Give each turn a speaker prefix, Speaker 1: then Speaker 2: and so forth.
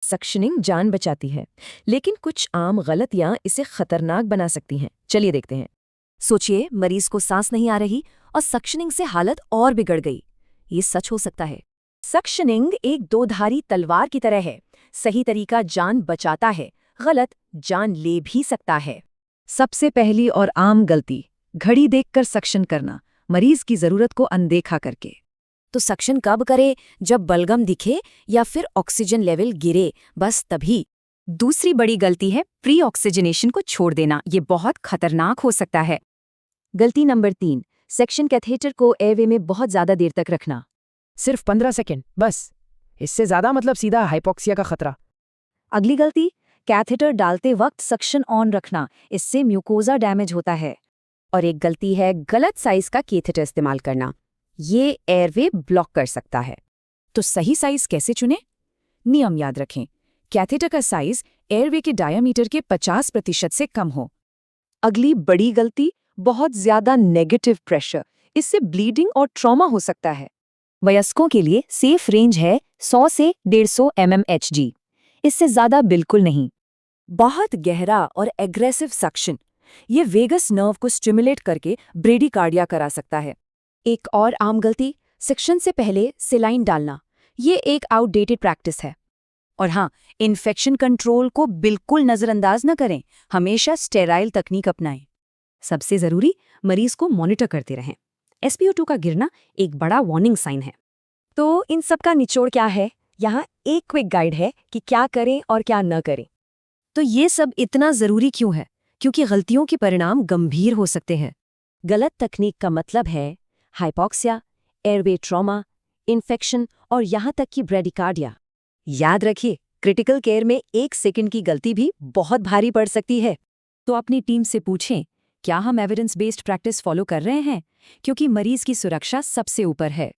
Speaker 1: Suctioning जान बचाती है, लेकिन कुछ आम गलतियां इसे खतरनाक बना सकती हैं। चलिए देखते हैं।
Speaker 2: सोचिए, मरीज को सांस नहीं आ रही और सक्शनिंग से हालत और बिगड़ गई। ये सच हो सकता है।
Speaker 1: सक्शनिंग एक दोधारी तलवार की तरह है। सही तरीका जान बचाता है, गलत जान ले भी सकता है।
Speaker 3: सबसे पहली और आम गलती, घड़ी देखकर सक्शन करना, मरीज की जरूरत को अनदेखा करके।
Speaker 2: तो सक्शन कब करे? जब बलगम दिखे या फिर ऑक्सीजन लेवल गिरे, बस तभी।
Speaker 1: दूसरी बड़ी गलती है प्री ऑक्सीजनेशन को छोड़ देना। ये बहुत खतरनाक हो सकता है।
Speaker 3: गलती नंबर 3, सेक्शन कैथेटर को एयरवे में बहुत ज्यादा देर तक रखना।
Speaker 4: सिर्फ 15 सेकेंड बस। इससे ज्यादा मतलब सीधा हाइपोक्सिया का खतरा।
Speaker 3: अगली गलती, कैथेटर डालते वक्त सक्शन ऑन रखना, इससे म्यूकोजा डैमेज होता है।
Speaker 2: और एक गलती है गलत साइज का कैथेटर इस्तेमाल करना। ये एयरवे ब्लॉक कर सकता है।
Speaker 1: तो सही साइज कैसे चुनें? नियम याद रखें। कैथेटर का साइज एयरवे के डायामीटर के 50% से कम हो।
Speaker 3: अगली बड़ी गलती, बहुत ज्यादा नेगेटिव प्रेशर, इससे ब्लीडिंग और ट्रॉमा हो सकता है।
Speaker 2: वयस्कों के लिए सेफ रेंज है 100 से 150 mmHg। इससे ज्यादा बिल्कुल नहीं।
Speaker 1: बहुत गहरा और एग्रेसिव सक्शन, ये वेगस नर्व को स्टिमुलेट करके ब्रेडिकार्डिया करा सकता है।
Speaker 2: एक और आम गलती, सेक्शन से पहले सेलाइन डालना। ये एक आउटडेटेड प्रैक्टिस है।
Speaker 1: और हाँ, इन्फेक्शन कंट्रोल को बिल्कुल नज़रअंदाज न करें। हमेशा स्टेराइल तकनीक अपनाएं।
Speaker 2: सबसे जरूरी, मरीज को मॉनिटर करते रहें। SpO2 का गिरना एक बड़ा वार्निंग साइन है।
Speaker 3: तो इन सब का निचोड़ क्या है? यहाँ एक क्विक गाइड है कि क्या करें और क्या न करें।
Speaker 1: तो ये सब इतना जरूरी क्यों है? क्योंकि गलतियों के परिणाम गंभीर हो सकते हैं।
Speaker 2: गलत तकनीक का मतलब है हाइपोक्सिया, एयरवे ट्रॉमा, इन्फेक्शन और यहाँ तक कि ब्रेडिकार्डिया।
Speaker 3: याद रखिए, क्रिटिकल केयर में 1 सेकंड की गलती भी बहुत भारी पड़ सकती है।
Speaker 1: तो अपनी टीम से पूछें, क्या हम एविडेंस बेस्ड प्रैक्टिस फॉलो कर रहे हैं? क्योंकि मरीज की सुरक्षा सबसे ऊपर है।